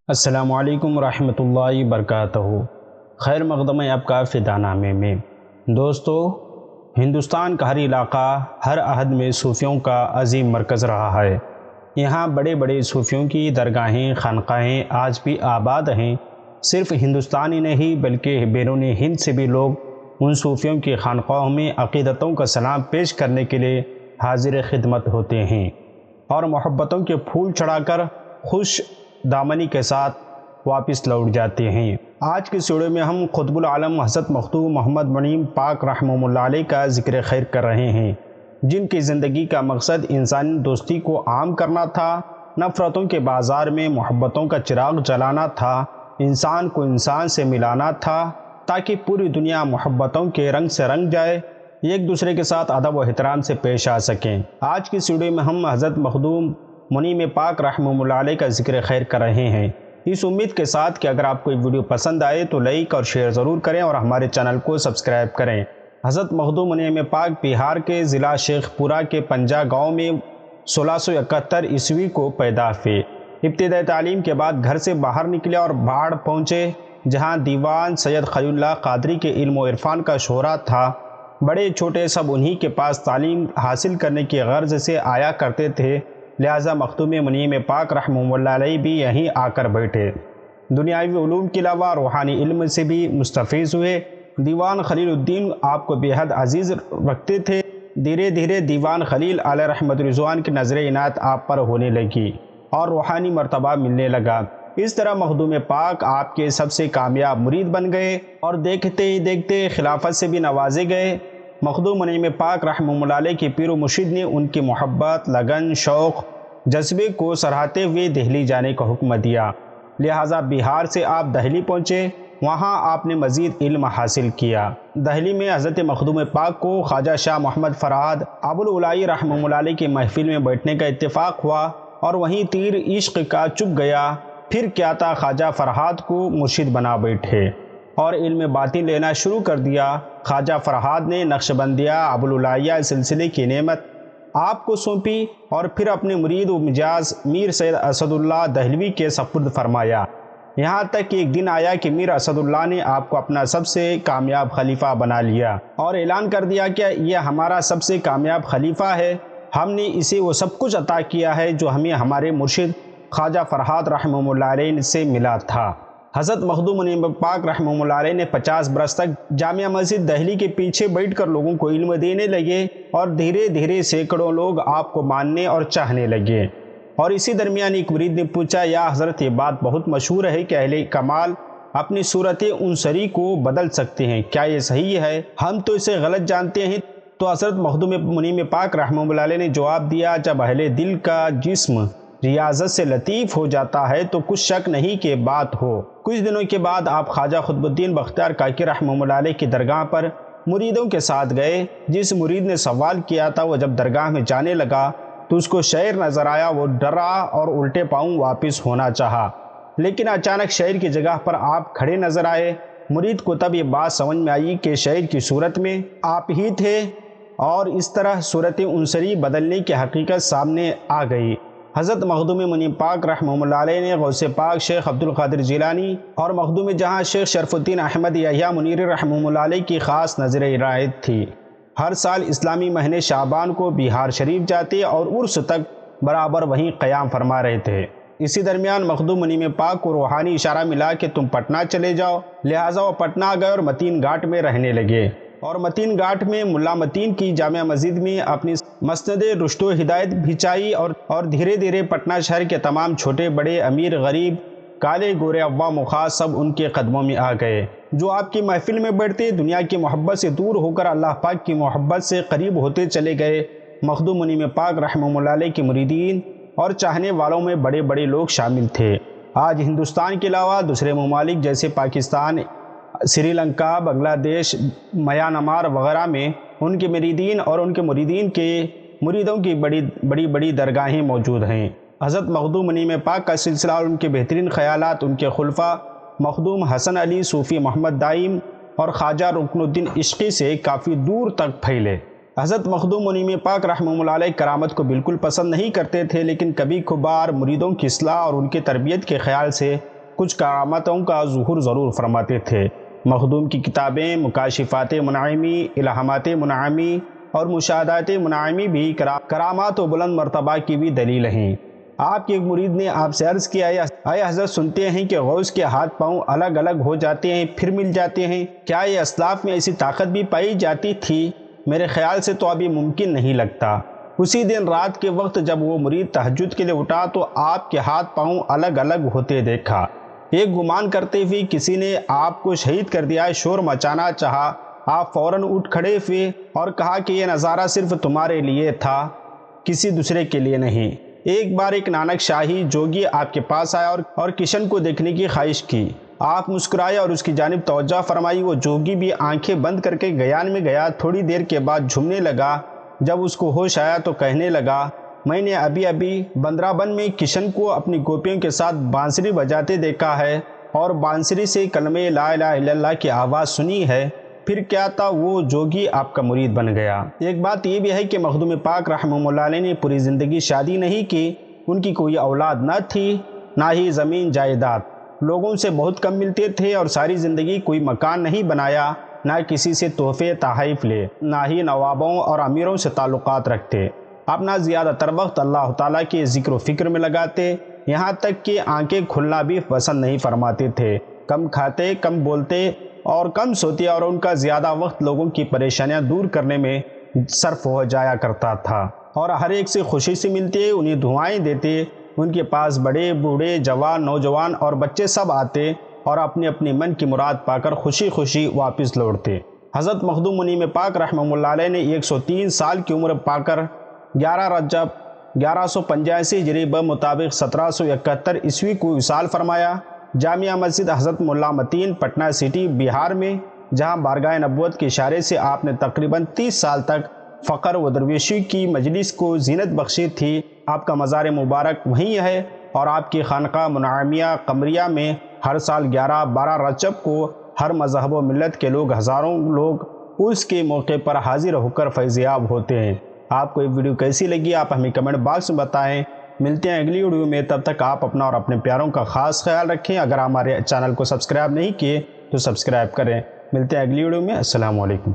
السلام علیکم ورحمۃ اللہ وبرکاتہ۔ خیر مقدم ہے آپ کا فدا نامے میں۔ دوستو، ہندوستان کا ہر علاقہ ہر عہد میں صوفیوں کا عظیم مرکز رہا ہے۔ یہاں بڑے بڑے صوفیوں کی درگاہیں خانقاہیں آج بھی آباد ہیں۔ صرف ہندوستان ہی نہیں بلکہ بیرون ہند سے بھی لوگ ان صوفیوں کی خانقاہوں میں عقیدتوں کا سلام پیش کرنے کے لیے حاضر خدمت ہوتے ہیں اور محبتوں کے پھول چڑھا کر خوش دامنی کے ساتھ واپس لوٹ جاتے ہیں۔ آج کی ویڈیو میں ہم قطب العالم حضرت مخدوم محمد منیم پاک رحمہ اللہ علیہ کا ذکر خیر کر رہے ہیں، جن کی زندگی کا مقصد انسانی دوستی کو عام کرنا تھا، نفرتوں کے بازار میں محبتوں کا چراغ جلانا تھا، انسان کو انسان سے ملانا تھا تاکہ پوری دنیا محبتوں کے رنگ سے رنگ جائے، ایک دوسرے کے ساتھ ادب و احترام سے پیش آ سکیں۔ آج کی ویڈیو میں ہم حضرت مخدوم منیم پاک رحمہ اللہ علیہ کا ذکر خیر کر رہے ہیں، اس امید کے ساتھ کہ اگر آپ کو یہ ویڈیو پسند آئے تو لائک اور شیئر ضرور کریں اور ہمارے چینل کو سبسکرائب کریں۔ حضرت مخدوم منیم پاک بہار کے ضلع شیخ پورہ کے پنجا گاؤں میں 1671 عیسوی کو پیدا ہوئے۔ ابتدائی تعلیم کے بعد گھر سے باہر نکلے اور باڑ پہنچے، جہاں دیوان سید خلیل اللہ قادری کے علم و عرفان کا شہرا تھا۔ بڑے چھوٹے سب انہی کے پاس تعلیم حاصل کرنے کی غرض سے آیا کرتے تھے، لہٰذا مخدوم منیم پاک رحمہ اللہ علیہ بھی یہیں آ کر بیٹھے۔ دنیاوی علوم کے علاوہ روحانی علم سے بھی مستفیض ہوئے۔ دیوان خلیل الدین آپ کو بے حد عزیز رکھتے تھے۔ دھیرے دھیرے دیوان خلیل علیہ رحمت رضوان کی نظر عنایت آپ پر ہونے لگی اور روحانی مرتبہ ملنے لگا۔ اس طرح مخدوم پاک آپ کے سب سے کامیاب مرید بن گئے اور دیکھتے ہی دیکھتے خلافت سے بھی نوازے گئے۔ مخدوم منیم پاک رحمہ اللہ علیہ کے پیر و مرشد نے ان کی محبت، لگن، شوق، جذبے کو سراہتے ہوئے دہلی جانے کا حکم دیا، لہٰذا بہار سے آپ دہلی پہنچے۔ وہاں آپ نے مزید علم حاصل کیا۔ دہلی میں حضرت مخدوم پاک کو خواجہ شاہ محمد فرہاد ابوالعلائی رحمہ اللہ علیہ کی محفل میں بیٹھنے کا اتفاق ہوا اور وہیں تیر عشق کا چبھ گیا۔ پھر کیا تھا، خواجہ فرہاد کو مرشد بنا بیٹھے اور علم باطن لینا شروع کر دیا۔ خواجہ فرہاد نے نقشبندیہ ابوالعلائیہ سلسلے کی نعمت آپ کو سونپی اور پھر اپنے مرید و مجاز میر سید اسد اللہ دہلوی کے سپرد فرمایا۔ یہاں تک کہ ایک دن آیا کہ میر اسد اللہ نے آپ کو اپنا سب سے کامیاب خلیفہ بنا لیا اور اعلان کر دیا کہ یہ ہمارا سب سے کامیاب خلیفہ ہے، ہم نے اسے وہ سب کچھ عطا کیا ہے جو ہمیں ہمارے مرشد خواجہ فرہاد رحمہ اللہ علیہ سے ملا تھا۔ حضرت مخدوم منیم پاک رحمہ اللہ علیہ نے 50 برس تک جامع مسجد دہلی کے پیچھے بیٹھ کر لوگوں کو علم دینے لگے اور دھیرے دھیرے سینکڑوں لوگ آپ کو ماننے اور چاہنے لگے۔ اور اسی درمیان ایک مرید نے پوچھا، یا حضرت یہ بات بہت مشہور ہے کہ اہل کمال اپنی صورت عنصری کو بدل سکتے ہیں، کیا یہ صحیح ہے؟ ہم تو اسے غلط جانتے ہیں۔ تو حضرت مخدوم منیم پاک رحمہ اللہ علیہ نے جواب دیا، جب اہل دل کا جسم ریاضت سے لطیف ہو جاتا ہے تو کچھ شک نہیں کہ بات ہو۔ کچھ دنوں کے بعد آپ خواجہ قطب الدین بختیار کاکی رحمہ اللہ علیہ کی درگاہ پر مریدوں کے ساتھ گئے۔ جس مرید نے سوال کیا تھا وہ جب درگاہ میں جانے لگا تو اس کو شعر نظر آیا، وہ ڈرا اور الٹے پاؤں واپس ہونا چاہا، لیکن اچانک شعر کی جگہ پر آپ کھڑے نظر آئے۔ مرید کو تب یہ بات سمجھ میں آئی کہ شعر کی صورت میں آپ ہی تھے اور اس طرح صورت عنصری بدلنے کی حقیقت سامنے آ گئی۔ حضرت مخدوم منیم پاک رحمہ اللہ علیہ نے غوث پاک شیخ عبد القادر جیلانی اور مخدوم جہاں شیخ شرف الدین احمد یحییٰ منیری رحمہ اللہ علیہ کی خاص نظر عنایت تھی۔ ہر سال اسلامی مہینے شعبان کو بہار شریف جاتے اور عرس تک برابر وہیں قیام فرما رہے تھے۔ اسی درمیان مخدوم منیم پاک کو روحانی اشارہ ملا کہ تم پٹنہ چلے جاؤ، لہٰذا وہ پٹنہ گئے اور متین گھاٹ میں رہنے لگے اور متین گھاٹ میں ملا متین کی جامع مسجد میں اپنی مسند رشد و ہدایت بھیچائی اور دھیرے دھیرے پٹنہ شہر کے تمام چھوٹے بڑے، امیر غریب، کالے گورے، عوام و خاص سب ان کے قدموں میں آ گئے۔ جو آپ کی محفل میں بیٹھتے دنیا کی محبت سے دور ہو کر اللہ پاک کی محبت سے قریب ہوتے چلے گئے۔ مخدوم منیم پاک رحمہ اللہ علیہ کے مریدین اور چاہنے والوں میں بڑے بڑے لوگ شامل تھے۔ آج ہندوستان کے علاوہ دوسرے ممالک جیسے پاکستان، سری لنکا، بنگلہ دیش، میانمار وغیرہ میں ان کے مریدین اور ان کے مریدین کے مریدوں کی بڑی بڑی درگاہیں موجود ہیں۔ حضرت مخدوم منیم پاک کا سلسلہ اور ان کے بہترین خیالات ان کے خلفاء مخدوم حسن علی صوفی محمد دائم اور خواجہ رکن الدین عشقی سے کافی دور تک پھیلے۔ حضرت مخدوم منیم پاک رحمہ اللہ علیہ کرامت کو بالکل پسند نہیں کرتے تھے، لیکن کبھی کبھار مریدوں کی اصلاح اور ان کی تربیت کے خیال سے کچھ کرامتوں کا ظہور ضرور فرماتے تھے۔ مخدوم کی کتابیں مکاشفات منعمی، الہامات منعمی اور مشاہدات منعمی بھی کرامات و بلند مرتبہ کی بھی دلیل ہیں۔ آپ کے ایک مرید نے آپ سے عرض کیا، اے حضرت سنتے ہیں کہ غوث کے ہاتھ پاؤں الگ الگ ہو جاتے ہیں پھر مل جاتے ہیں، کیا یہ اسلاف میں ایسی طاقت بھی پائی جاتی تھی؟ میرے خیال سے تو ابھی ممکن نہیں لگتا۔ اسی دن رات کے وقت جب وہ مرید تہجد کے لیے اٹھا تو آپ کے ہاتھ پاؤں الگ الگ ہوتے دیکھا۔ ایک گمان کرتے ہوئے کسی نے آپ کو شہید کر دیا، شور مچانا چاہا۔ آپ فوراً اٹھ کھڑے ہوئے اور کہا کہ یہ نظارہ صرف تمہارے لیے تھا، کسی دوسرے کے لیے نہیں۔ ایک بار ایک نانک شاہی جوگی آپ کے پاس آیا اور کشن کو دیکھنے کی خواہش کی۔ آپ مسکرائے اور اس کی جانب توجہ فرمائی۔ وہ جوگی بھی آنکھیں بند کر کے گیان میں گیا۔ تھوڑی دیر کے بعد جھومنے لگا۔ جب اس کو ہوش آیا تو کہنے لگا، میں نے ابھی بندرا بن میں کشن کو اپنی گوپیوں کے ساتھ بانسری بجاتے دیکھا ہے اور بانسری سے کلمہ لا الہ الا اللہ کی آواز سنی ہے۔ پھر کیا تھا، وہ جوگی آپ کا مرید بن گیا۔ ایک بات یہ بھی ہے کہ مخدوم پاک رحمہ اللہ علیہ نے پوری زندگی شادی نہیں کی۔ ان کی کوئی اولاد نہ تھی، نہ ہی زمین جائیداد، لوگوں سے بہت کم ملتے تھے اور ساری زندگی کوئی مکان نہیں بنایا، نہ کسی سے تحفے تحائف لے، نہ ہی نوابوں اور امیروں سے تعلقات رکھتے۔ اپنا زیادہ تر وقت اللہ تعالیٰ کے ذکر و فکر میں لگاتے، یہاں تک کہ آنکھیں کھلنا بھی پسند نہیں فرماتے تھے۔ کم کھاتے، کم بولتے اور کم سوتے، اور ان کا زیادہ وقت لوگوں کی پریشانیاں دور کرنے میں صرف ہو جایا کرتا تھا، اور ہر ایک سے خوشی سے ملتے، انہیں دعائیں دیتے۔ ان کے پاس بڑے بوڑھے، جوان، نوجوان اور بچے سب آتے اور اپنے اپنے من کی مراد پا کر خوشی خوشی واپس لوٹتے۔ حضرت مخدوم منیم پاک رحمہ اللہ علیہ نے 103 سال کی عمر پا کر 11 رجب 1185 ہجری بمطابق 1771 عیسوی کو وصال فرمایا۔ جامعہ مسجد حضرت ملا متین، پٹنہ سٹی، بہار میں، جہاں بارگاہ نبوت کے اشارے سے آپ نے تقریباً 30 سال تک فقر و درویشی کی مجلس کو زینت بخشی تھی۔ آپ کا مزار مبارک وہیں ہے، اور آپ کی خانقاہ منعمیہ قمریہ میں ہر سال 11-12 رجب کو ہر مذہب و ملت کے لوگ، ہزاروں لوگ اس کے موقع پر حاضر ہو کر فیض یاب ہوتے ہیں۔ آپ کو یہ ویڈیو کیسی لگی آپ ہمیں کمنٹ باکس میں بتائیں۔ ملتے ہیں اگلی ویڈیو میں، تب تک آپ اپنا اور اپنے پیاروں کا خاص خیال رکھیں۔ اگر ہمارے چینل کو سبسکرائب نہیں کیے تو سبسکرائب کریں۔ ملتے ہیں اگلی ویڈیو میں۔ السلام علیکم۔